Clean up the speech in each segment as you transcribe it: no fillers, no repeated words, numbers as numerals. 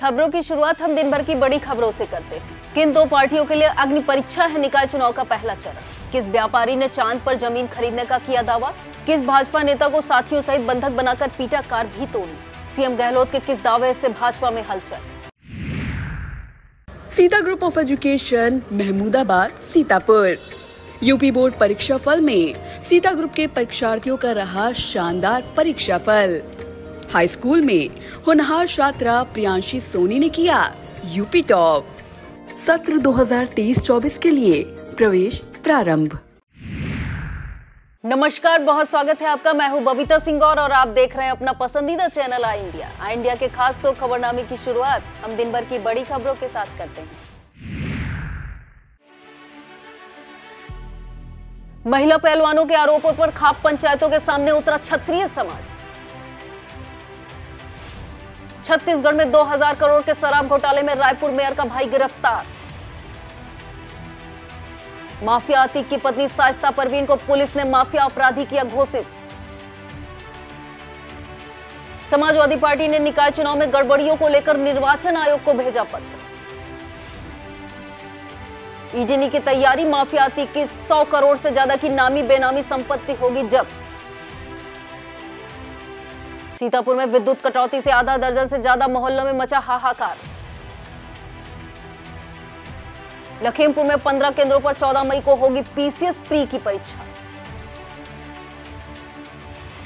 खबरों की शुरुआत हम दिन भर की बड़ी खबरों से करते हैं। किन दो पार्टियों के लिए अग्नि परीक्षा है निकाय चुनाव का पहला चरण? किस व्यापारी ने चांद पर जमीन खरीदने का किया दावा? किस भाजपा नेता को साथियों सहित बंधक बनाकर पीटा, कार भी तोड़ी? सीएम गहलोत के किस दावे से भाजपा में हलचल? Sita group of education, Mahmudabad, Sitapur. UP board परीक्षा फल में सीता ग्रुप के परीक्षार्थियों का रहा शानदार परीक्षा फल। हाई स्कूल में होनहार छात्रा प्रियांशी सोनी ने किया यूपी टॉप। सत्र 2023-24 के लिए प्रवेश प्रारंभ। नमस्कार, बहुत स्वागत है आपका। मैं हूं बबीता सिंह और आप देख रहे हैं अपना पसंदीदा चैनल आई इंडिया। आई इंडिया के खास शो खबरनामे की शुरुआत हम दिन भर की बड़ी खबरों के साथ करते हैं। महिला पहलवानों के आरोपों पर खाप पंचायतों के सामने उतरा क्षत्रिय समाज। छत्तीसगढ़ में 2000 करोड़ के शराब घोटाले में रायपुर मेयर का भाई गिरफ्तार। माफिया अतीक की पत्नी शाइस्ता परवीन को पुलिस ने माफिया अपराधी किया घोषित। समाजवादी पार्टी ने निकाय चुनाव में गड़बड़ियों को लेकर निर्वाचन आयोग को भेजा पत्र। ईडी की तैयारी, माफिया अतीक की 100 करोड़ से ज्यादा की नामी बेनामी संपत्ति होगी जब्त। सीतापुर में विद्युत कटौती से आधा दर्जन से ज्यादा मोहल्लों में मचा हाहाकार। लखीमपुर में 15 केंद्रों पर 14 मई को होगी पीसीएस प्री की परीक्षा।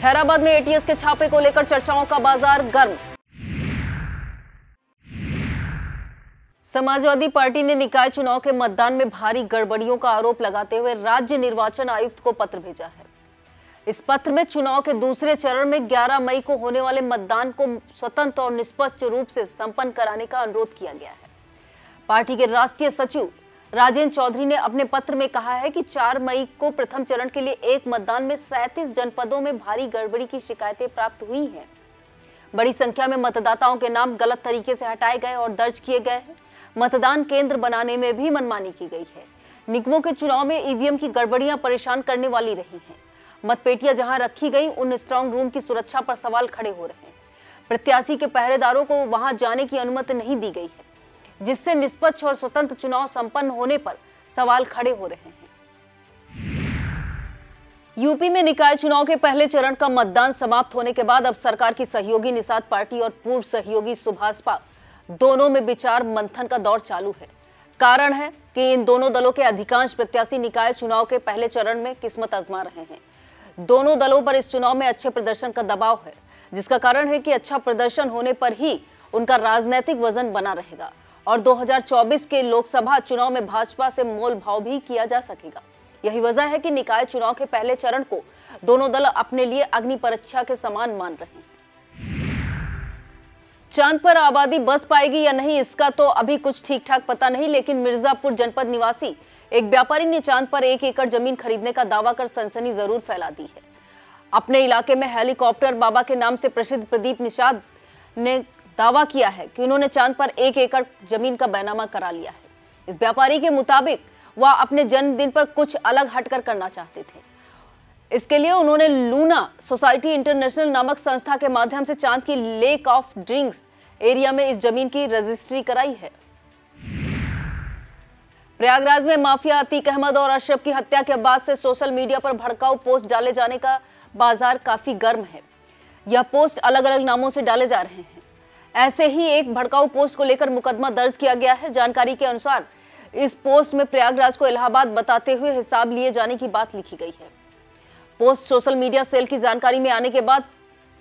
खैराबाद में एटीएस के छापे को लेकर चर्चाओं का बाजार गर्म। समाजवादी पार्टी ने निकाय चुनाव के मतदान में भारी गड़बड़ियों का आरोप लगाते हुए राज्य निर्वाचन आयुक्त को पत्र भेजा है। इस पत्र में चुनाव के दूसरे चरण में 11 मई को होने वाले मतदान को स्वतंत्र और निष्पक्ष रूप से संपन्न कराने का अनुरोध किया गया है। पार्टी के राष्ट्रीय सचिव राजेंद्र चौधरी ने अपने पत्र में कहा है कि 4 मई को प्रथम चरण के लिए एक मतदान में 37 जनपदों में भारी गड़बड़ी की शिकायतें प्राप्त हुई हैं। बड़ी संख्या में मतदाताओं के नाम गलत तरीके से हटाए गए और दर्ज किए गए हैं। मतदान केंद्र बनाने में भी मनमानी की गई है। निगमों के चुनाव में ईवीएम की गड़बड़ियां परेशान करने वाली रही हैं। मतपेटियां जहां रखी गई उन स्ट्रांग रूम की सुरक्षा पर सवाल खड़े हो रहे हैं। प्रत्याशी के पहरेदारों को वहां जाने की अनुमति नहीं दी गई है, जिससे निष्पक्ष और स्वतंत्र चुनाव संपन्न होने पर सवाल खड़े हो रहे हैं। यूपी में निकाय चुनाव के पहले चरण का मतदान समाप्त होने के बाद अब सरकार की सहयोगी निषाद पार्टी और पूर्व सहयोगी सुभाषपा दोनों में विचार मंथन का दौर चालू है। कारण है कि इन दोनों दलों के अधिकांश प्रत्याशी निकाय चुनाव के पहले चरण में किस्मत आजमा रहे हैं। दोनों दलों पर इस चुनाव में अच्छे प्रदर्शन का दबाव है, जिसका कारण है कि अच्छा प्रदर्शन होने पर ही उनका राजनीतिक वजन बना रहेगा और 2024 के लोकसभा चुनाव में भाजपा से मोल भाव भी किया जा सकेगा। यही वजह है कि निकाय चुनाव के पहले चरण को दोनों दल अपने लिए अग्नि परीक्षा के समान मान रहे हैं। चांद पर आबादी बस पाएगी या नहीं, इसका तो अभी कुछ ठीक ठाक पता नहीं, लेकिन मिर्जापुर जनपद निवासी एक व्यापारी ने चांद पर 1 एकड़ जमीन खरीदने का दावा कर सनसनी जरूर फैला दी है। अपने इलाके में हेलीकॉप्टर बाबा के नाम से प्रसिद्ध प्रदीप निषाद ने दावा किया है कि उन्होंने चांद पर 1 एकड़ जमीन का बैनामा करा लिया है। इस व्यापारी के मुताबिक वह अपने जन्मदिन पर कुछ अलग हटकर करना चाहते थे। इसके लिए उन्होंने लूना सोसाइटी इंटरनेशनल नामक संस्था के माध्यम से चांद की लेक ऑफ ड्रिंक्स एरिया में इस जमीन की रजिस्ट्री कराई है। प्रयागराज में माफिया अतीक अहमद और अशरफ की हत्या के बाद से सोशल मीडिया पर भड़काऊ पोस्ट डाले जाने का बाजार काफी गर्म है। यह पोस्ट अलग अलग नामों से डाले जा रहे हैं। ऐसे ही एक भड़काऊ पोस्ट को लेकर मुकदमा दर्ज किया गया है। जानकारी के अनुसार इस पोस्ट में प्रयागराज को इलाहाबाद बताते हुए हिसाब लिए जाने की बात लिखी गई है। पोस्ट सोशल मीडिया सेल की जानकारी में आने के बाद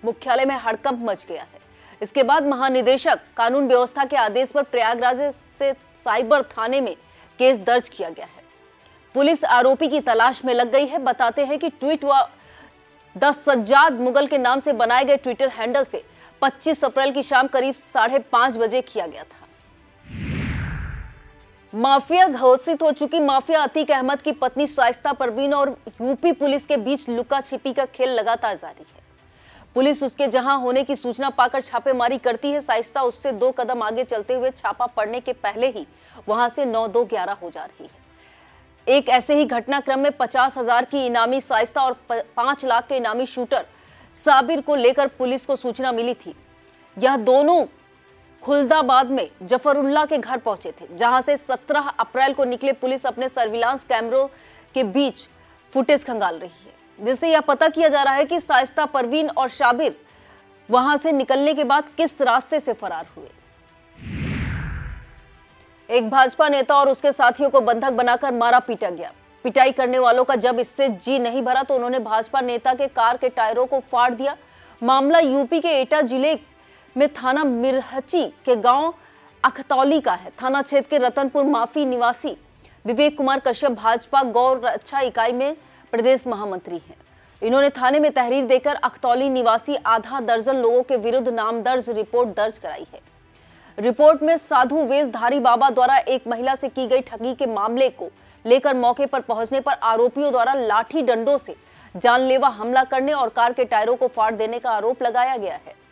मुख्यालय में हड़कंप मच गया है। इसके बाद महानिदेशक कानून व्यवस्था के आदेश पर प्रयागराज से साइबर थाने में केस दर्ज किया गया है। पुलिस आरोपी की तलाश में लग गई है। बताते हैं कि ट्वीट व द सज्जाद मुगल के नाम से बनाए गए ट्विटर हैंडल से 25 अप्रैल की शाम करीब 5:30 बजे किया गया था। माफिया घोषित हो चुकी माफिया अतीक अहमद की पत्नी शाइस्ता परवीन और यूपी पुलिस के बीच लुका छिपी का खेल लगातार जारी है। पुलिस उसके जहां होने की सूचना पाकर छापेमारी करती है। शाइस्ता उससे 2 कदम आगे चलते हुए छापा पड़ने के पहले ही वहां से 9-2-11 हो जा रही है। एक ऐसे ही घटनाक्रम में 50,000 की इनामी शाइस्ता और 5 लाख के इनामी शूटर साबिर को लेकर पुलिस को सूचना मिली थी। यह दोनों खुलदाबाद में जफरुल्लाह के घर पहुंचे थे, जहां से 17 अप्रैल को निकले पुलिस अपने सर्विलांस कैमरों के बीच फुटेज खंगाल रही है, जिससे यह पता किया जा रहा है कि शाइस्ता परवीन और शाबिर वहां से निकलने के बाद किस रास्ते से फरार हुए। एक भाजपा नेता और उसके साथियों को बंधक बनाकर मारा पीटा गया। पिटाई करने वालों का जब इससे जी नहीं भरा तो उन्होंने भाजपा नेता के कार के टायरों को फाड़ दिया। मामला यूपी के एटा जिले में थाना मिरहची के गांव अखतौली का है। थाना क्षेत्र के रतनपुर माफी निवासी विवेक कुमार कश्यप भाजपा गौ रक्षा इकाई में प्रदेश महामंत्री हैं। इन्होंने थाने में तहरीर देकर अखतौली निवासी आधा दर्जन लोगों के विरुद्ध नामदर्ज रिपोर्ट दर्ज कराई है। रिपोर्ट में साधु वेशधारी बाबा द्वारा एक महिला से की गई ठगी के मामले को लेकर मौके पर पहुंचने पर आरोपियों द्वारा लाठी डंडों से जानलेवा हमला करने और कार के टायरों को फाड़ देने का आरोप लगाया गया है।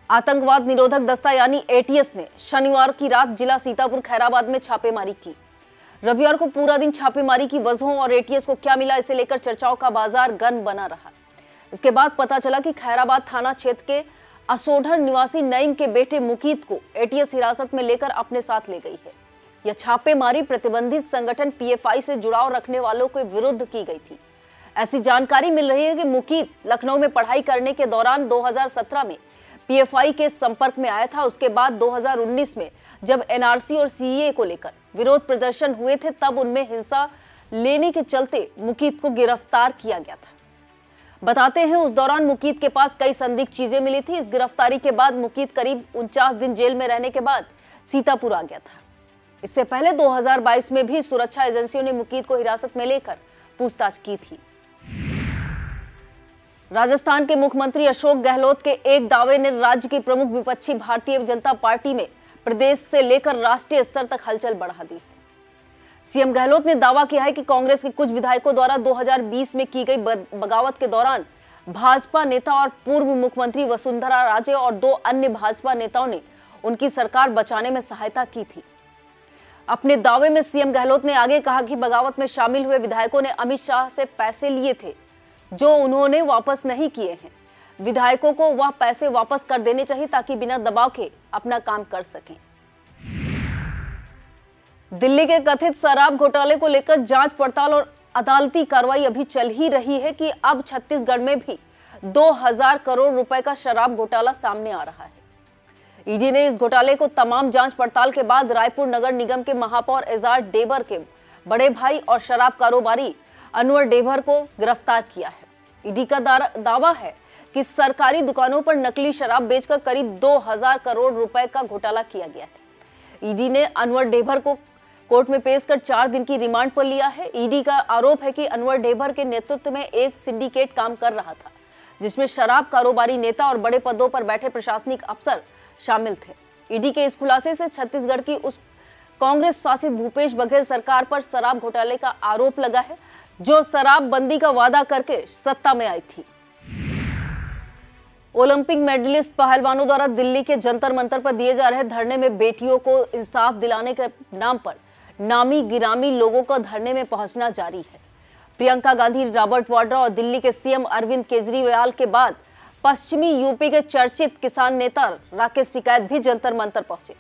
आतंकवाद निरोधक दस्ता यानी एटीएस ने शनिवार की रात जिला सीतापुर खैराबाद में छापेमारी की। रविवार को पूरा दिन छापेमारी की वजहों और एटीएस को क्या मिला, इसे लेकर चर्चाओं का बाजार गर्म बना रहा। इसके बाद पता चला कि खैराबाद थाना क्षेत्र के असोढ़र निवासी नईम के बेटे मुकीत को एटीएस हिरासत में लेकर अपने साथ ले गई है। यह छापेमारी प्रतिबंधित संगठन पीएफआई से जुड़ाव रखने वालों के विरुद्ध की गई थी। ऐसी जानकारी मिल रही है कि मुकीत लखनऊ में पढ़ाई करने के दौरान 2017 में पीएफआई के संपर्क में आया था। उसके बाद 2019 में जब एनआरसी और सीएए को लेकर विरोध प्रदर्शन हुए थे, तब उनमें हिंसा लेने के चलते मुकीत को गिरफ्तार किया गया था। बताते हैं उस दौरान मुकीत के पास कई संदिग्ध चीजें मिली थी। इस गिरफ्तारी के बाद मुकीत करीब 49 दिन जेल में रहने के बाद सीतापुर आ गया था। इससे पहले 2022 में भी सुरक्षा एजेंसियों ने मुकीत को हिरासत में लेकर पूछताछ की थी। राजस्थान के मुख्यमंत्री अशोक गहलोत के एक दावे ने राज्य की प्रमुख विपक्षी भारतीय जनता पार्टी में प्रदेश से लेकर राष्ट्रीय स्तर तक हलचल बढ़ा दी है। सीएम गहलोत ने दावा किया है कि कांग्रेस के कुछ विधायकों द्वारा 2020 में की गई बगावत के दौरान भाजपा नेता और पूर्व मुख्यमंत्री वसुंधरा राजे और 2 अन्य भाजपा नेताओं ने उनकी सरकार बचाने में सहायता की थी। अपने दावे में सीएम गहलोत ने आगे कहा कि बगावत में शामिल हुए विधायकों ने अमित शाह से पैसे लिए थे जो उन्होंने वापस नहीं किए हैं। विधायकों को वह पैसे वापस कर देने चाहिए ताकि बिना दबाव के अपना काम कर सकें। दिल्ली के कथित शराब घोटाले को लेकर जांच पड़ताल और अदालती कार्रवाई अभी चल ही रही है कि अब छत्तीसगढ़ में भी 2000 करोड़ रुपए का शराब घोटाला सामने आ रहा है। ईडी ने इस घोटाले को तमाम जांच पड़ताल के बाद रायपुर नगर निगम के महापौर एजाज डेबर के बड़े भाई और शराब कारोबारी अनवर डेबर को गिरफ्तार किया है। ईडी का दावा है कि सरकारी दुकानों पर नकली शराब बेचकर करीब 2000 करोड़ रुपए का घोटाला किया गया है। ईडी ने अनवर डेबर को कोर्ट में पेश कर 4 दिन की रिमांड पर लिया है। ईडी का आरोप है कि अनवर डेबर के नेतृत्व में एक सिंडिकेट काम कर रहा था, जिसमें शराब कारोबारी नेता और बड़े पदों पर बैठे प्रशासनिक अफसर शामिल थे। ईडी के इस खुलासे से छत्तीसगढ़ की उस कांग्रेस शासित भूपेश बघेल सरकार पर शराब घोटाले का आरोप लगा है, जो शराबबंदी का वादा करके सत्ता में आई थी। ओलंपिक मेडलिस्ट पहलवानों द्वारा दिल्ली के जंतर मंतर पर दिए जा रहे धरने में बेटियों को इंसाफ दिलाने के नाम पर नामी गिरामी लोगों का धरने में पहुंचना जारी है। प्रियंका गांधी, रॉबर्ट वाड्रा और दिल्ली के सीएम अरविंद केजरीवाल के बाद पश्चिमी यूपी के चर्चित किसान नेता राकेश टिकैत भी जंतर मंतर पहुंचे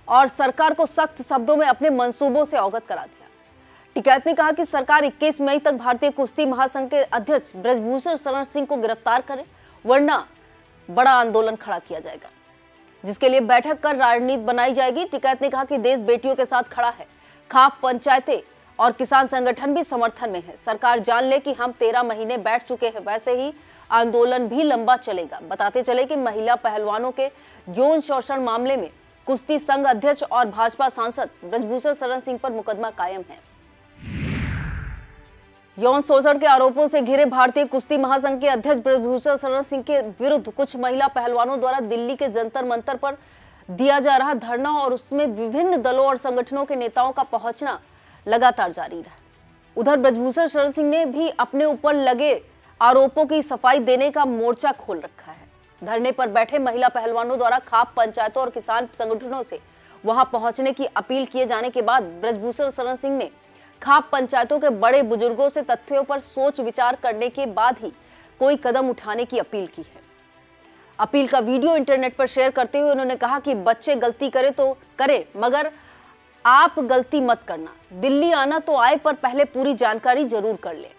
और सरकार को सख्त शब्दों में अपने मंसूबों से अवगत करा दिया। टिकैत ने कहा कि सरकार 21 मई तक भारतीय कुश्ती महासंघ के अध्यक्ष ब्रजभूषण शरण सिंह को गिरफ्तार करे, वरना बड़ा आंदोलन खड़ा किया जाएगा, जिसके लिए बैठक कर रणनीति बनाई जाएगी। टिकैत ने कहा कि देश बेटियों के साथ खड़ा है। खाप पंचायतें और किसान संगठन भी समर्थन में है। सरकार जान ले कि हम 13 महीने बैठ चुके हैं, वैसे ही आंदोलन भी लंबा चलेगा। बताते चले कि महिला पहलवानों के यौन शोषण मामले में कुश्ती संघ अध्यक्ष और भाजपा सांसद ब्रजभूषण शरण सिंह पर मुकदमा कायम है। यौन शोषण के आरोपों से घिरे भारतीय कुश्ती महासंघ के अध्यक्ष ब्रजभूषण शरण सिंह के विरुद्ध कुछ महिला पहलवानों द्वारा दिल्ली के जंतर मंतर पर दिया जा रहा धरना और उसमें विभिन्न दलों और संगठनों के नेताओं का पहुंचना लगातार जारी रहा। उधर ब्रजभूषण शरण सिंह ने भी अपने ऊपर लगे आरोपों की सफाई देने का मोर्चा खोल रखा है। धरने पर बैठे महिला पहलवानों द्वारा खाप पंचायतों और किसान संगठनों से वहां पहुंचने की अपील किए जाने के बाद ब्रजभूषण शरण सिंह ने खाप पंचायतों के बड़े बुजुर्गों से तथ्यों पर सोच विचार करने के बाद ही कोई कदम उठाने की अपील की है। अपील का वीडियो इंटरनेट पर शेयर करते हुए उन्होंने कहा कि बच्चे गलती करे तो करे, मगर आप गलती मत करना। दिल्ली आना तो आए, पर पहले पूरी जानकारी जरूर कर ले।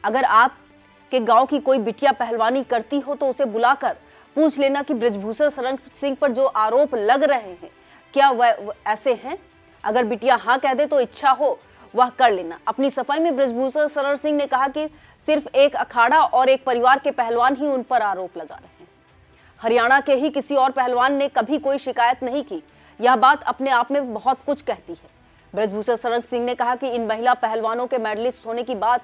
अगर आपके गांव की कोई बिटिया पहलवानी करती हो तो उसे बुलाकर पूछ लेना कि बृजभूषण शरण सिंह पर जो आरोप लग रहे हैं क्या वह ऐसे हैं। अगर बिटिया हाँ कह दे तो इच्छा हो वह कर लेना। अपनी सफाई में बृजभूषण शरण सिंह ने कहा कि सिर्फ एक अखाड़ा और एक परिवार के पहलवान ही उन पर आरोप लगा रहे हैं। हरियाणा के ही किसी और पहलवान ने कभी कोई शिकायत नहीं की। यह बात अपने आप में बहुत कुछ कहती है। बृजभूषण शरण सिंह ने कहा कि इन महिला पहलवानों के मेडलिस्ट होने की बात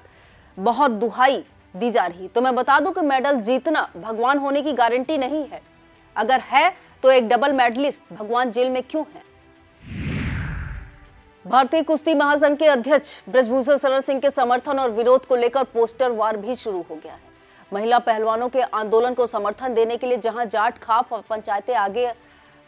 बहुत दुहाई दी जा रही। तो मैं बता दूं कि मेडल जीतना भगवान होने की गारंटी नहीं है। अगर है तो एक डबल मेडलिस्ट भगवान जेल में क्यों है। भारतीय कुश्ती महासंघ के अध्यक्ष बृजभूषण शरण सिंह के समर्थन और विरोध को लेकर पोस्टर वार भी शुरू हो गया है। महिला पहलवानों के आंदोलन को समर्थन देने के लिए जहां जाट खाप और पंचायतें आगे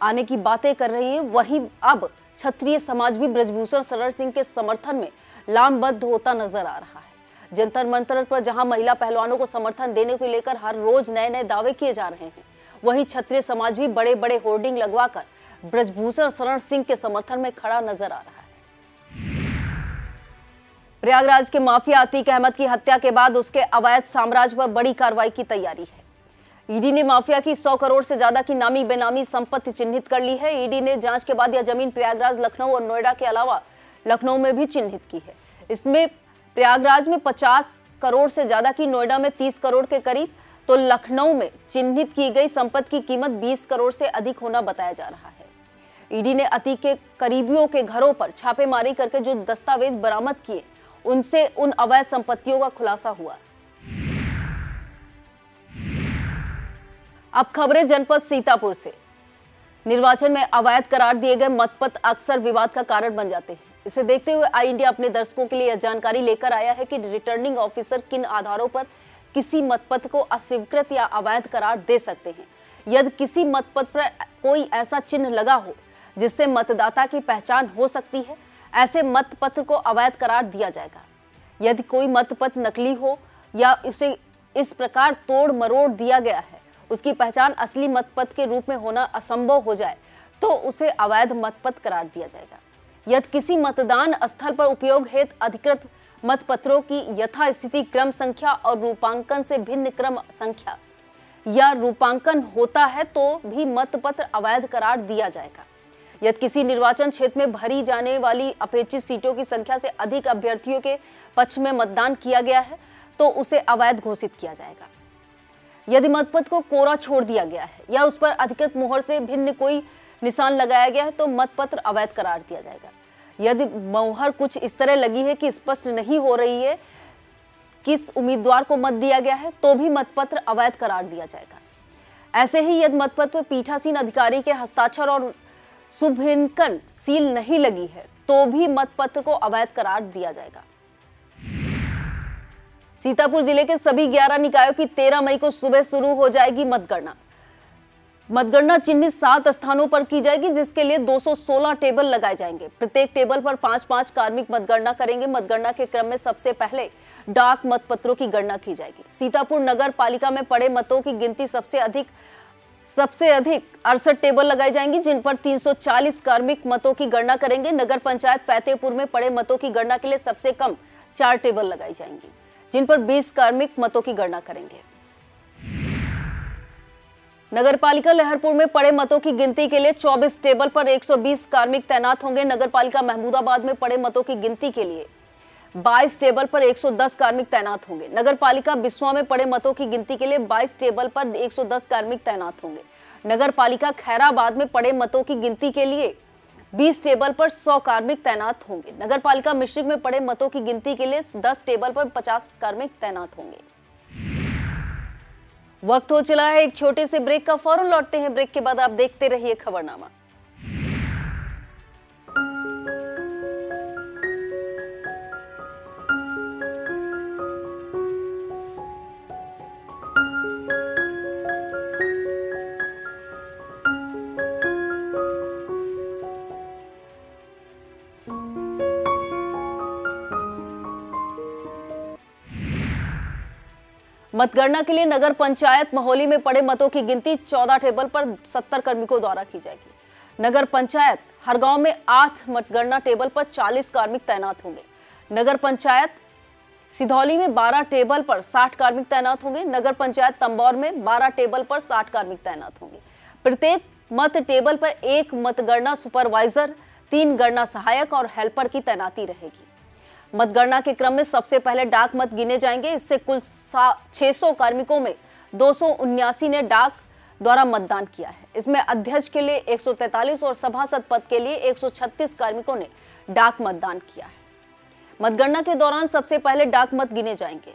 आने की बातें कर रही हैं, वहीं अब क्षत्रिय समाज भी बृजभूषण शरण सिंह के समर्थन में लामबद्ध होता नजर आ रहा है। जंतर मंतर पर जहां महिला पहलवानों को समर्थन देने को लेकर हर रोज नए नए दावे किए जा रहे हैं, वहीं क्षत्रिय समाज भी बड़े बड़े होर्डिंग लगवाकर बृजभूषण शरण सिंह के समर्थन में खड़ा नजर आ रहा है। प्रयागराज के माफिया अतीक अहमद की हत्या के बाद उसके अवैध साम्राज्य पर बड़ी कार्रवाई की तैयारी है। ईडी ने माफिया की 100 करोड़ से ज्यादा की नामी बेनामी संपत्ति चिन्हित कर ली है। ईडी ने जांच के बाद यह जमीन प्रयागराज, लखनऊ और नोएडा के अलावा लखनऊ में भी चिन्हित की है। इसमें प्रयागराज में 50 करोड़ से ज्यादा की, नोएडा में 30 करोड़ के करीब, तो लखनऊ में चिन्हित की गई संपत्ति की कीमत 20 करोड़ से अधिक होना बताया जा रहा है। ईडी ने अतीक के करीबियों के घरों पर छापेमारी करके जो दस्तावेज बरामद किए, उनसे उन अवैध संपत्तियों का खुलासा हुआ। अब खबरें जनपद सीतापुर से। निर्वाचन में अवैध करार दिए गए मतपत्र अक्सर विवाद का कारण बन जाते हैं। इसे देखते हुए आई इंडिया अपने दर्शकों के लिए यह जानकारी लेकर आया है कि रिटर्निंग ऑफिसर किन आधारों पर किसी मतपत्र को अस्वीकृत या अवैध करार दे सकते हैं। यदि किसी मतपत्र पर कोई ऐसा चिन्ह लगा हो जिससे मतदाता की पहचान हो सकती है, ऐसे मतपत्र को अवैध करार दिया जाएगा। यदि कोई मतपत्र नकली हो या उसे इस प्रकार तोड़ मरोड़ दिया गया है, उसकी पहचान असली मतपत्र के रूप में होना असंभव हो जाए, तो उसे अवैध मतपत्र करार दिया जाएगा। यदि किसी मतदान स्थल पर उपयोग हेतु अधिकृत मतपत्रों की यथास्थिति क्रम संख्या और रूपांकन से भिन्न क्रम संख्या या रूपांकन होता है, तो भी मतपत्र अवैध करार दिया जाएगा। यदि किसी निर्वाचन क्षेत्र में भरी जाने वाली अपेक्षित सीटों की संख्या से अधिक अभ्यर्थियों के पक्ष में मतदान किया गया है, तो उसे अवैध घोषित किया जाएगा। यदि मतपत्र को कोरा छोड़ दिया गया है या उस पर अधिकृत मोहर से भिन्न कोई निशान लगाया गया है, तो मतपत्र अवैध करार दिया जाएगा। यदि मोहर कुछ इस तरह लगी है कि स्पष्ट नहीं हो रही है किस उम्मीदवार को मत दिया गया है, तो भी मतपत्र अवैध करार दिया जाएगा। ऐसे ही यदि मतपत्र पर पीठासीन अधिकारी के हस्ताक्षर और शुभंकन सील नहीं लगी है, तो भी मतपत्र को अवैध करार दिया जाएगा। सीतापुर जिले के सभी 11 निकायों की 13 मई को सुबह शुरू हो जाएगी मतगणना। मतगणना चिन्हित 7 स्थानों पर की जाएगी, जिसके लिए 216 टेबल लगाए जाएंगे। प्रत्येक टेबल पर 5-5 कार्मिक मतगणना करेंगे। मतगणना के क्रम में सबसे पहले डाक मतपत्रों की गणना की जाएगी। सीतापुर नगर पालिका में पड़े मतों की गिनती सबसे अधिक 68 टेबल लगाई जाएंगी, जिन पर 340 कार्मिक मतों की गणना करेंगे। नगर पंचायत पैतेपुर में पड़े मतों की गणना के लिए सबसे कम 4 टेबल लगाई जाएंगी, जिन पर 20 कार्मिक मतों की गणना करेंगे। नगरपालिका लहरपुर में पड़े मतों की गिनती के लिए 24 टेबल पर 120 कार्मिक तैनात होंगे। नगरपालिका महमूदाबाद में पड़े मतों की गिनती के लिए 22 टेबल पर 110 कार्मिक तैनात होंगे। नगरपालिका बिस्वा में पड़े मतों की गिनती के लिए 22 टेबल पर 110 कार्मिक तैनात होंगे। नगरपालिका खैराबाद में पड़े मतों की गिनती के लिए 20 टेबल पर 100 कार्मिक तैनात होंगे। नगरपालिका मिश्रिक में पड़े मतों की गिनती के लिए 10 टेबल पर 50 कार्मिक तैनात होंगे। वक्त हो चला है एक छोटे से ब्रेक का। फौरन लौटते हैं ब्रेक के बाद। आप देखते रहिए खबरनामा। मतगणना के लिए नगर पंचायत मोहाली में पड़े मतों की गिनती 14 टेबल पर 70 कार्मिकों द्वारा की जाएगी। नगर पंचायत हरगांव में 8 मतगणना टेबल पर 40 कार्मिक तैनात होंगे। नगर पंचायत सिधौली में 12 टेबल पर 60 कार्मिक तैनात होंगे। नगर पंचायत तंबौर में 12 टेबल पर 60 कार्मिक तैनात होंगे। प्रत्येक मत टेबल पर एक मतगणना सुपरवाइजर, 3 गणना सहायक और हेल्पर की तैनाती रहेगी। मतगणना के क्रम में सबसे पहले डाक मत गिने जाएंगे। इससे कुल 600 कार्मिकों में 279 ने डाक द्वारा मतदान किया है। इसमें अध्यक्ष के लिए 143 और सभासद पद के लिए 136 कार्मिकों ने डाक मतदान किया है। मतगणना के दौरान सबसे पहले डाक मत गिने जाएंगे।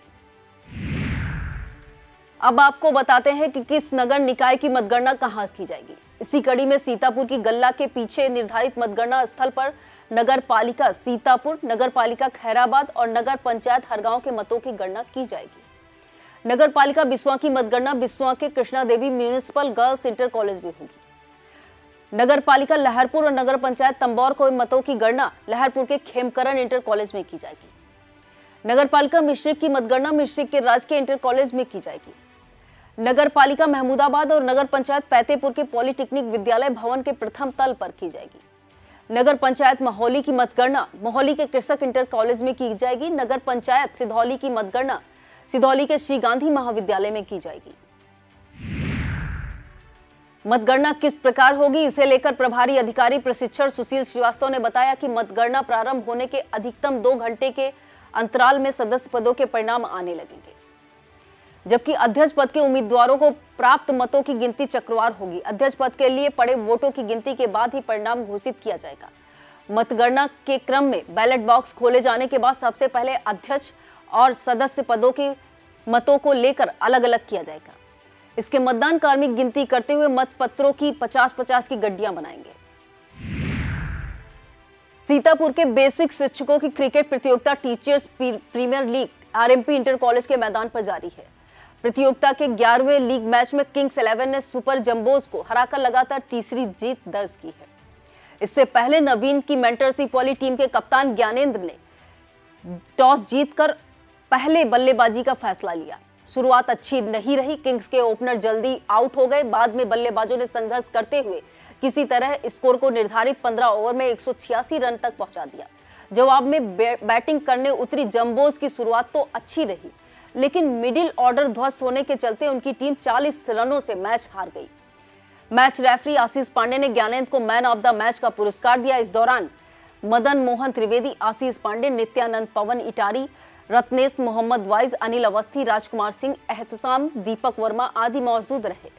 अब आपको बताते हैं कि किस नगर निकाय की मतगणना कहां की जाएगी। इसी कड़ी में सीतापुर की गल्ला के पीछे निर्धारित मतगणना स्थल पर नगर पालिका सीतापुर, नगर पालिका खैराबाद और नगर पंचायत हरगांव के मतों की गणना की जाएगी। नगर पालिका बिस्वा की मतगणना बिस्वा के कृष्णा देवी म्यूनिसिपल गर्ल्स इंटर कॉलेज में होगी। नगर पालिका लहरपुर और नगर पंचायत तंबौर को मतों की गणना लहरपुर के खेमकरण इंटर कॉलेज में की जाएगी। नगर पालिका मिश्रिक की मतगणना मिश्रिक के राजकीय इंटर कॉलेज में की जाएगी। नगर पालिका महमूदाबाद और नगर पंचायत पैतेपुर के पॉलिटेक्निक विद्यालय भवन के प्रथम तल पर की जाएगी। नगर पंचायत मोहाली की मतगणना मोहाली के कृषक इंटर कॉलेज में की जाएगी। नगर पंचायत सिधौली की मतगणना सिधौली के श्री गांधी महाविद्यालय में की जाएगी। मतगणना किस प्रकार होगी, इसे लेकर प्रभारी अधिकारी प्रशिक्षण सुशील श्रीवास्तव ने बताया कि मतगणना प्रारंभ होने के अधिकतम 2 घंटे के अंतराल में सदस्य पदों के परिणाम आने लगेंगे, जबकि अध्यक्ष पद के उम्मीदवारों को प्राप्त मतों की गिनती चक्रवार होगी। अध्यक्ष पद के लिए पड़े वोटों की गिनती के बाद ही परिणाम घोषित किया जाएगा। मतगणना के क्रम में बैलेट बॉक्स खोले जाने के बाद सबसे पहले अध्यक्ष और सदस्य पदों के मतों को लेकर अलग अलग किया जाएगा। इसके मतदान कार्मिक गिनती करते हुए मत पत्रों की 50-50 की गड्डियां बनाएंगे। सीतापुर के बेसिक शिक्षकों की क्रिकेट प्रतियोगिता teachers premier league RMP inter college के मैदान पर जारी है। प्रतियोगिता के 11वें लीग मैच में किंग्स 11 ने सुपर जंबोज को हराकर लगातार तीसरी जीत दर्ज की है। इससे पहले नवीन की मेंटरशिप वाली टीम के कप्तान ज्ञानेंद्र ने टॉस जीतकर पहले बल्लेबाजी का फैसला लिया। शुरुआत अच्छी नहीं रही। किंग्स के ओपनर जल्दी आउट हो गए। बाद में बल्लेबाजों ने संघर्ष करते हुए किसी तरह स्कोर को निर्धारित 15 ओवर में 186 रन तक पहुंचा दिया। जवाब में बैटिंग करने उतरी जंबोज की शुरुआत तो अच्छी रही, लेकिन मिडिल ऑर्डर ध्वस्त होने के चलते उनकी टीम 40 रनों से मैच हार गई। मैच रेफरी आशीष पांडे ने ज्ञानेंद्र को मैन ऑफ द मैच का पुरस्कार दिया। इस दौरान मदन मोहन त्रिवेदी, आशीष पांडे, नित्यानंद, पवन इटारी, रत्नेश मोहम्मद वाइज, अनिल अवस्थी, राजकुमार सिंह, एहतसाम, दीपक वर्मा आदि मौजूद रहे।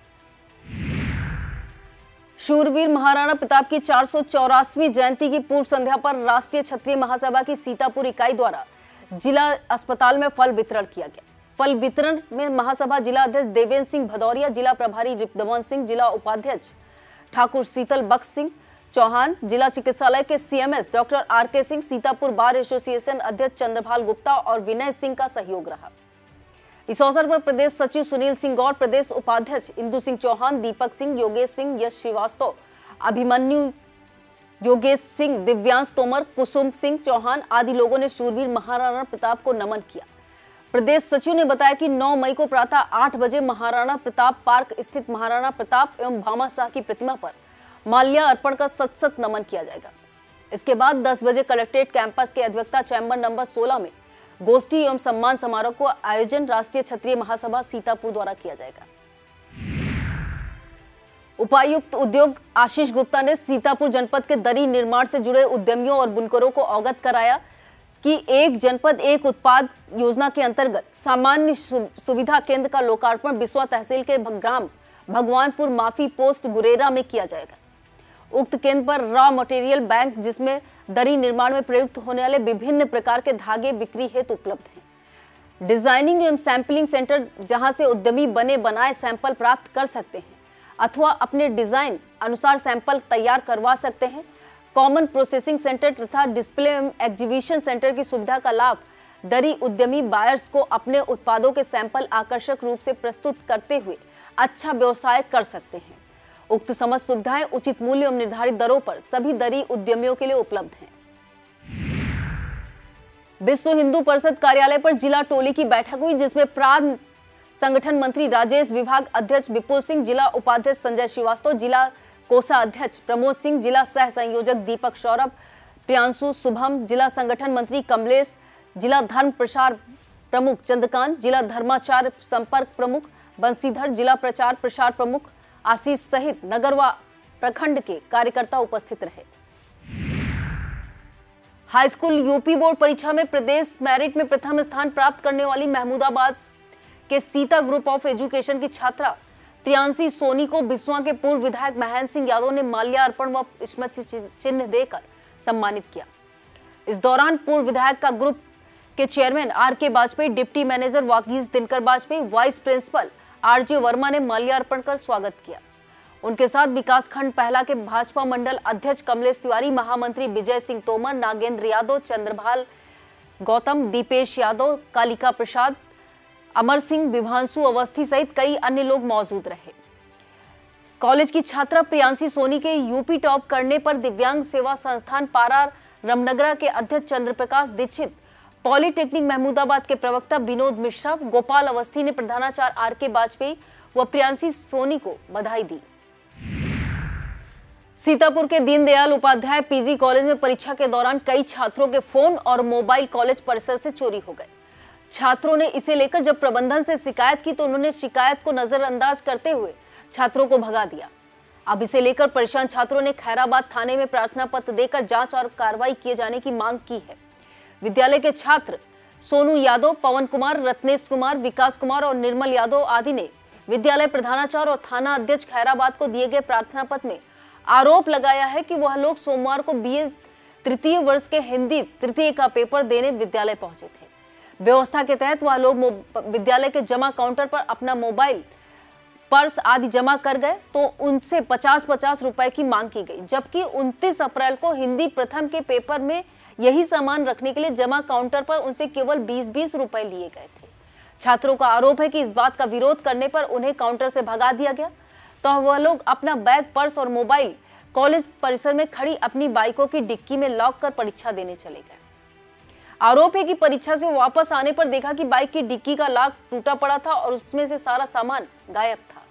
शूरवीर महाराणा प्रताप की 484वीं जयंती की पूर्व संध्या पर राष्ट्रीय क्षत्रिय महासभा की सीतापुर इकाई द्वारा जिला अस्पताल में फल वितरण किया गया। फल वितरण में महासभा जिला अध्यक्ष देवेंद्र सिंह भदौरिया, जिला प्रभारी रिपुदमन सिंह, जिला उपाध्यक्ष ठाकुर शीतल बख्श सिंह चौहान, जिला चिकित्सालय के CMS doctor RK Singh, Sitapur बार एसोसिएशन अध्यक्ष चंद्रभाल गुप्ता और विनय सिंह का सहयोग रहा। इस अवसर पर प्रदेश सचिव सुनील सिंह गौर, प्रदेश उपाध्यक्ष इंदु सिंह चौहान, दीपक सिंह, योगेश सिंह, यश श्रीवास्तव, अभिमन्यु, योगेश सिंह, दिव्यांश तोमर, कुसुम सिंह चौहान आदि लोगों ने शूरवीर महाराणा प्रताप को नमन किया। प्रदेश सचिव ने बताया कि 9 मई को प्रातः 8 बजे महाराणा प्रताप पार्क स्थित महाराणा प्रताप एवं भामा शाह की प्रतिमा पर माल्या अर्पण का सत नमन किया जाएगा। इसके बाद 10 बजे कलेक्ट्रेट कैंपस के अध्यक्षता चैम्बर नंबर 16 में गोष्ठी एवं सम्मान समारोह को आयोजन राष्ट्रीय क्षत्रिय महासभा सीतापुर द्वारा किया जाएगा। उपायुक्त उद्योग आशीष गुप्ता ने सीतापुर जनपद के दरी निर्माण से जुड़े उद्यमियों और बुनकरों को अवगत कराया कि एक जनपद एक उत्पाद योजना के अंतर्गत सामान्य सुविधा केंद्र का लोकार्पण बिस्वा तहसील के ग्राम भगवानपुर माफी पोस्ट गुरेरा में किया जाएगा। उक्त केंद्र पर रॉ मटेरियल बैंक, जिसमें दरी निर्माण में प्रयुक्त होने वाले विभिन्न प्रकार के धागे बिक्री हेतु उपलब्ध हैं। डिजाइनिंग एवं सैंपलिंग सेंटर, जहां से उद्यमी बने बनाए सैंपल प्राप्त कर सकते हैं अथवा अपने डिजाइन अनुसार सैंपल तैयार करवा सकते हैं। कॉमन प्रोसेसिंग सेंटर तथा डिस्प्ले एवं एग्जीबिशन सेंटर की सुविधा का लाभ दरी उद्यमी बायर्स को अपने उत्पादों के सैंपल आकर्षक रूप से प्रस्तुत करते हुए अच्छा व्यवसाय कर सकते हैं। उक्त समस्त सुविधाएं उचित मूल्य एवं निर्धारित दरों पर सभी दरी उद्यमियों के लिए उपलब्ध हैं। विश्व हिंदू परिषद कार्यालय पर जिला टोली की बैठक हुई, जिसमें प्रांत संगठन मंत्री राजेश, विभाग अध्यक्ष विपुल सिंह, जिला उपाध्यक्ष संजय श्रीवास्तव, जिला कोषाध्यक्ष प्रमोद सिंह, जिला सह संयोजक दीपक सौरभ, प्रियांशु शुभम, जिला संगठन मंत्री कमलेश, जिला धर्म प्रचार प्रमुख चंद्रकांत, जिला धर्माचार संपर्क प्रमुख बंसीधर, जिला प्रचार प्रसार प्रमुख आशीष सहित नगर व प्रखंड के कार्यकर्ता उपस्थित रहे। हाई स्कूल यूपी बोर्ड परीक्षा में प्रदेश मेरिट में प्रथम स्थान प्राप्त करने वाली महमूदाबाद के सीता ग्रुप ऑफ एजुकेशन की छात्रा प्रियांशी सोनी को बिस्वा के पूर्व विधायक महेंद्र सिंह यादव ने माल्यार्पण व स्मृति चिन्ह देकर सम्मानित किया। इस दौरान पूर्व विधायक का ग्रुप के chairman RK. Vajpayee, deputy manager Vagish Dinkar Vajpayee, vice principal RJ. Verma ने माल्यार्पण कर स्वागत किया। उनके साथ विकास खंड पहला के भाजपा मंडल अध्यक्ष कमलेश तिवारी, महामंत्री विजय सिंह तोमर, नागेंद्र यादव, चंद्रभाल गौतम, दीपेश यादव, कालिका प्रसाद, अमर सिंह, विभांशु अवस्थी सहित कई अन्य लोग मौजूद रहे। कॉलेज की छात्रा प्रियांशी सोनी के यूपी टॉप करने पर दिव्यांग सेवा संस्थान पारा रमनगरा के अध्यक्ष चंद्रप्रकाश दीक्षित, पॉलिटेक्निक महमूदाबाद के प्रवक्ता विनोद मिश्रा, गोपाल अवस्थी ने प्रधानाचार्य आर.के. वाजपेयी व प्रियांशी सोनी को बधाई दी। सीतापुर के दीनदयाल उपाध्याय पीजी कॉलेज में परीक्षा के दौरान कई छात्रों के फोन और मोबाइल कॉलेज परिसर से चोरी हो गए। छात्रों ने इसे लेकर जब प्रबंधन से शिकायत की तो उन्होंने शिकायत को नजरअंदाज करते हुए छात्रों को भगा दिया। अब इसे लेकर परेशान छात्रों ने खैराबाद थाने में प्रार्थना पत्र देकर जांच और कार्रवाई किए जाने की मांग की है। विद्यालय के छात्र सोनू यादव, पवन कुमार, रत्नेश कुमार, विकास कुमार और निर्मल यादव आदि ने विद्यालय प्रधानाचार्य और थाना अध्यक्ष खैराबाद को दिए गए प्रार्थना पत्र में आरोप लगाया है कि वह लोग सोमवार को बीए तृतीय वर्ष के हिंदी तृतीय का पेपर देने विद्यालय पहुंचे थे। व्यवस्था के तहत वह लोग विद्यालय के जमा काउंटर पर अपना मोबाइल, पर्स आदि जमा कर गए तो उनसे 50-50 रुपए की मांग की गई, जबकि 29 अप्रैल को हिंदी प्रथम के पेपर में यही सामान रखने के लिए जमा काउंटर पर उनसे केवल 20-20 रुपए लिए गए थे। छात्रों का आरोप है कि इस बात का विरोध करने पर उन्हें काउंटर से भगा दिया गया, तो वह लोग अपना बैग, पर्स और मोबाइल कॉलेज परिसर में खड़ी अपनी बाइकों की डिक्की में लॉक कर परीक्षा देने चले गए। आरोप है कि परीक्षा से वापस आने पर देखा कि बाइक की डिक्की का लॉक टूटा पड़ा था और उसमें से सारा सामान गायब था।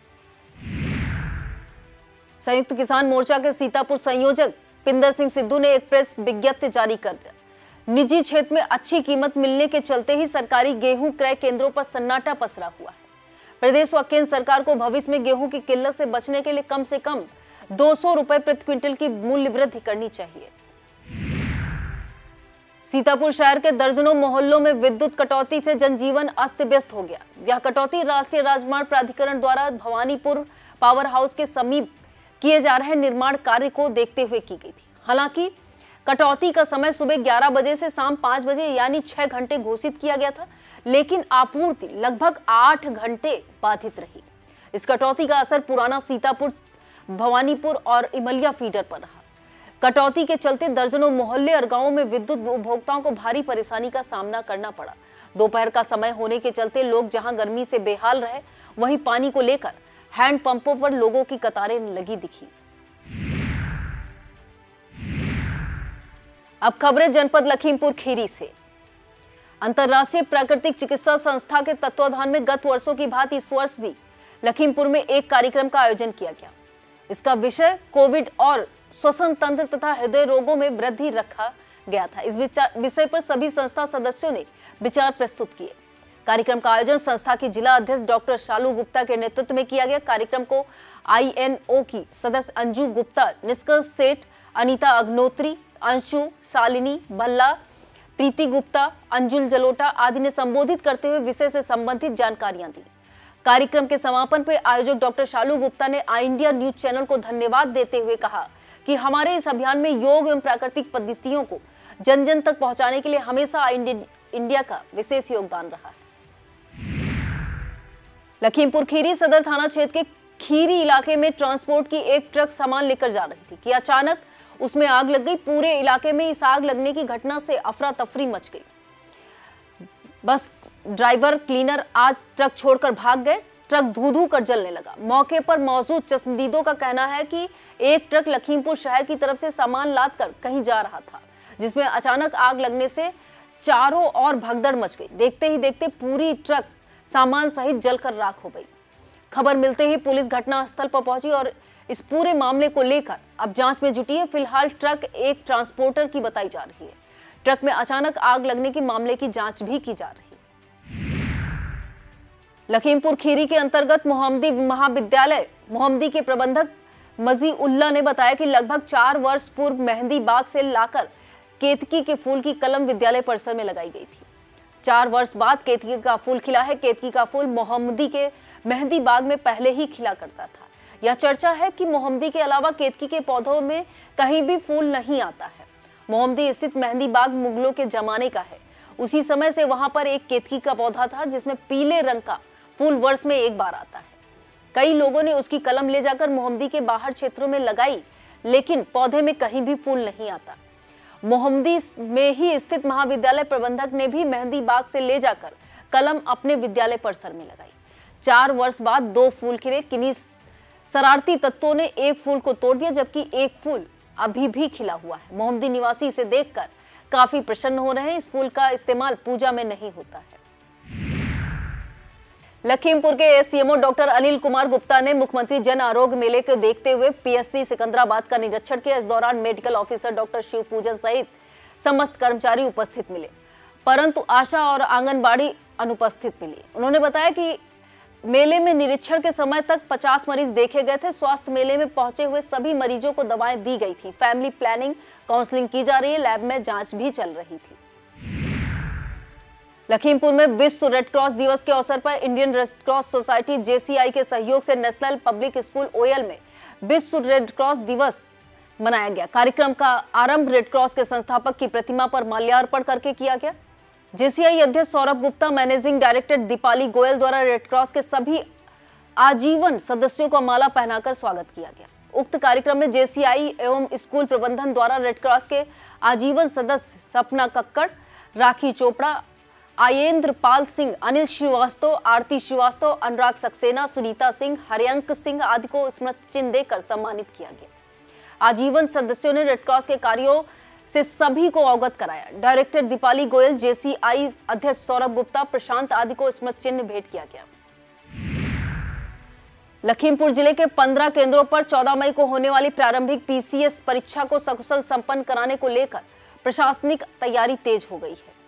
संयुक्त किसान मोर्चा के सीतापुर संयोजक पिंदर सिंह सिद्धू ने एक प्रेस विज्ञप्ति जारी कर दिया। निजी क्षेत्र में अच्छी कीमत मिलने के चलते ही सरकारी गेहूं क्रय केंद्रों पर सन्नाटा पसरा हुआ है। प्रदेश व केंद्र सरकार को भविष्य में गेहूं की किल्लत से बचने के लिए कम से कम 200 रुपए प्रति क्विंटल की मूल्य वृद्धि करनी चाहिए। सीतापुर शहर के दर्जनों मोहल्लों में विद्युत कटौती से जनजीवन अस्त व्यस्त हो गया। यह कटौती राष्ट्रीय राजमार्ग प्राधिकरण द्वारा भवानीपुर पावर हाउस के समीप किए जा रहे निर्माण कार्य को देखते हुए की गई थी। हालांकि कटौती का समय सुबह 11 बजे से शाम 5 बजे यानी 6 घंटे घोषित किया गया था, लेकिन आपूर्ति लगभग 8 घंटे बाधित रही। इस कटौती का असर पुराना सीतापुर, भवानीपुर और इमलिया फीडर पर रहा। कटौती के चलते दर्जनों मोहल्ले और गांवों में विद्युत उपभोक्ताओं को भारी परेशानी का सामना करना पड़ा। दोपहर का समय होने के चलते लोग जहां गर्मी से बेहाल रहे, वहीं पानी को लेकर हैंड पंपों पर लोगों की कतारें लगी दिखी। अब खबरें जनपद लखीमपुर खीरी से। अंतर्राष्ट्रीय प्राकृतिक चिकित्सा संस्था के तत्वाधान में गत वर्षों की भांति इस वर्ष भी लखीमपुर में एक कार्यक्रम का आयोजन किया गया। इसका विषय कोविड और श्वसन तंत्र तथा हृदय रोगों में वृद्धि रखा गया था। इस विषय पर सभी संस्था सदस्यों ने विचार प्रस्तुत किए। कार्यक्रम का आयोजन संस्था की जिला अध्यक्ष डॉक्टर शालू गुप्ता के नेतृत्व में किया गया। कार्यक्रम को INO की सदस्य अंजू गुप्ता, निष्कर्ष सेठ, अनीता अग्नोत्री, अंशु, शालिनी भल्ला, प्रीति गुप्ता, अंजुल जलोटा आदि ने संबोधित करते हुए विषय से संबंधित जानकारियां दी। कार्यक्रम के समापन पर आयोजक डॉक्टर शालू गुप्ता ने इंडिया न्यूज चैनल को धन्यवाद देते हुए कहा कि हमारे इस अभियान में योग एवं प्राकृतिक पद्धतियों को जन जन तक पहुंचाने के लिए हमेशा इंडिया का विशेष योगदान रहा है। लखीमपुर खीरी सदर थाना क्षेत्र के खीरी इलाके में ट्रांसपोर्ट की एक ट्रक सामान लेकर जा रही थी कि अचानक उसमें आग लग गई। पूरे इलाके में इस आग लगने की घटना से अफरा तफरी मच गई। बस ड्राइवर, क्लीनर आज ट्रक छोड़कर भाग गए। ट्रक धू-धू कर जलने लगा। मौके पर मौजूद चश्मदीदों का कहना है कि एक ट्रक लखीमपुर शहर की तरफ से सामान लादकर कहीं जा रहा था, जिसमें अचानक आग लगने से चारों ओर भगदड़ मच गई। देखते ही देखते पूरी ट्रक सामान सहित जलकर राख हो गई। खबर मिलते ही पुलिस घटनास्थल पर पहुंची और इस पूरे मामले को लेकर अब जांच में जुटी है। फिलहाल ट्रक एक ट्रांसपोर्टर की बताई जा रही है। ट्रक में अचानक आग लगने के मामले की जांच भी की जा रही है। लखीमपुर खीरी के अंतर्गत मोहम्मदी महाविद्यालय मोहम्मदी के प्रबंधक मजी उल्ला ने बताया कि लगभग 4 वर्ष पूर्व मेहंदी बाग से लाकर केतकी के फूल की कलम विद्यालय परिसर में लगाई गई थी। 4 वर्ष बाद केतकी का फूल खिला है। केतकी का फूल मोहम्मदी के मेहंदी बाग में पहले ही खिला करता था। यह चर्चा है कि मोहम्मदी के अलावा केतकी के पौधों में कहीं भी फूल नहीं आता है। मोहम्मदी स्थित मेहंदी बाग मुगलों के जमाने का है। उसी समय से वहां पर एक केतकी का पौधा था जिसमें पीले रंग का फूल वर्ष में एक बार आता है। कई लोगों ने उसकी कलम ले जाकर मोहम्मदी के बाहर क्षेत्रों में लगाई, लेकिन पौधे में कहीं भी फूल नहीं आता। मोहम्मदी में ही स्थित महाविद्यालय प्रबंधक ने भी मेहंदी बाग से ले जाकर कलम अपने विद्यालय परिसर में लगाई। 4 वर्ष बाद 2 फूल खिले। किन्हीं शरारती तत्वों ने एक फूल को तोड़ दिया, जबकि एक फूल अभी भी खिला हुआ है। मोहम्मदी निवासी इसे देखकर काफी प्रसन्न हो रहे हैं। इस फूल का इस्तेमाल पूजा में नहीं होता है। लखीमपुर के एससीएमओ डॉक्टर अनिल कुमार गुप्ता ने मुख्यमंत्री जन आरोग्य मेले को देखते हुए पीएससी सिकंदराबाद का निरीक्षण किया। इस दौरान मेडिकल ऑफिसर डॉक्टर शिव पूजन सहित समस्त कर्मचारी उपस्थित मिले, परंतु आशा और आंगनबाड़ी अनुपस्थित मिली। उन्होंने बताया कि मेले में निरीक्षण के समय तक 50 मरीज देखे गए थे। स्वास्थ्य मेले में पहुंचे हुए सभी मरीजों को दवाएं दी गई थी। फैमिली प्लानिंग काउंसलिंग की जा रही है। लैब में जांच भी चल रही थी। लखीमपुर में विश्व रेड क्रॉस दिवस के अवसर पर Indian red cross society JCI के सहयोग से नेशनल पब्लिक स्कूल ओयल में विश्व रेड क्रॉस दिवस मनाया गया। कार्यक्रम का आरंभ रेड क्रॉस के संस्थापक की प्रतिमा पर माल्यार्पण करके किया गया। जेसीआई अध्यक्ष सौरभ गुप्ता, मैनेजिंग डायरेक्टर दीपाली गोयल द्वारा रेड क्रॉस के सभी आजीवन सदस्यों को माला पहनाकर स्वागत किया गया। उक्त कार्यक्रम में जेसीआई एवं स्कूल प्रबंधन द्वारा रेड क्रॉस के आजीवन सदस्य सपना कक्कड़, राखी चोपड़ा, आयेंद्र पाल सिंह, अनिल श्रीवास्तव, आरती श्रीवास्तव, अनुराग सक्सेना, सुनीता सिंह, हरियंक सिंह आदि को स्मृति चिन्ह देकर सम्मानित किया गया। आजीवन सदस्यों ने रेड क्रॉस के कार्यों से सभी को अवगत कराया। डायरेक्टर दीपाली गोयल, जेसीआई अध्यक्ष सौरभ गुप्ता, प्रशांत आदि को स्मृति चिन्ह भेंट किया गया। लखीमपुर जिले के 15 केंद्रों पर 14 मई को होने वाली प्रारंभिक पीसीएस परीक्षा को सकुशल संपन्न कराने को लेकर प्रशासनिक तैयारी तेज हो गई है।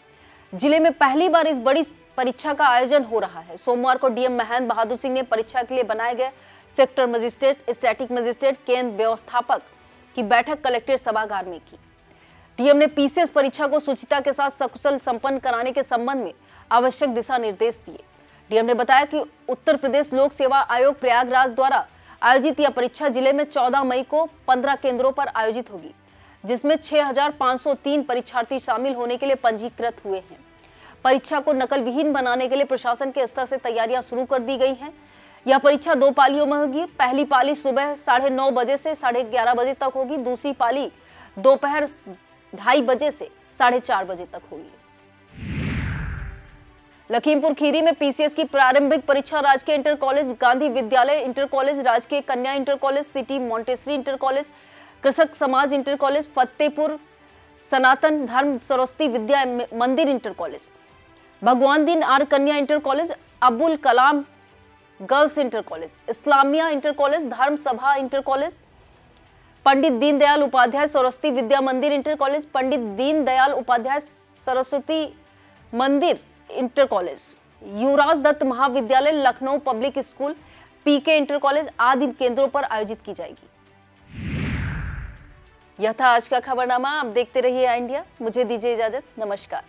जिले में पहली बार इस बड़ी परीक्षा का आयोजन हो रहा है। सोमवार को डीएम महेंद्र बहादुर सिंह ने परीक्षा के लिए बनाए गए सेक्टर मजिस्ट्रेट, स्टैटिक मजिस्ट्रेट, केंद्र व्यवस्थापक की बैठक कलेक्ट्रेट सभागार में की। डीएम ने पीसीएस परीक्षा को शुचिता के साथ सकुशल संपन्न कराने के संबंध में आवश्यक दिशा निर्देश दिए। डीएम ने बताया कि उत्तर प्रदेश लोक सेवा आयोग प्रयागराज द्वारा आयोजित यह परीक्षा जिले में 14 मई को 15 केंद्रों पर आयोजित होगी, जिसमें 6503 परीक्षार्थी शामिल होने के लिए पंजीकृत हुए हैं। परीक्षा को नकल विहीन बनाने के लिए प्रशासन के स्तर से तैयारियां शुरू कर दी गई हैं। यह परीक्षा 2 पालियों में होगी। पहली पाली सुबह 9:30 बजे से 11:30 बजे तक होगी। दूसरी पाली दोपहर 2:30 बजे से 4:30 बजे तक होगी। लखीमपुर खीरी में पीसीएस की प्रारंभिक परीक्षा राजकीय इंटर कॉलेज, गांधी विद्यालय इंटर कॉलेज, राजकीय कन्या inter college, city Montessori inter college, कृषक समाज इंटर कॉलेज, फतेहपुर सनातन धर्म सरस्वती विद्या मंदिर इंटर कॉलेज, भगवान Deen R Kanya inter college, Abul Kalam girls inter college, Islamia inter college, Dharm Sabha inter college, Pandit Deendayal Upadhyay Saraswati Vidya Mandir inter college, Pandit Deendayal Upadhyay Saraswati Mandir inter college, Yuvraj Dutt Mahavidyalaya, Lucknow public school, PK inter college आदि केंद्रों पर आयोजित की जाएगी। यह था आज का खबरनामा। आप देखते रहिए इंडिया। मुझे दीजिए इजाजत। नमस्कार।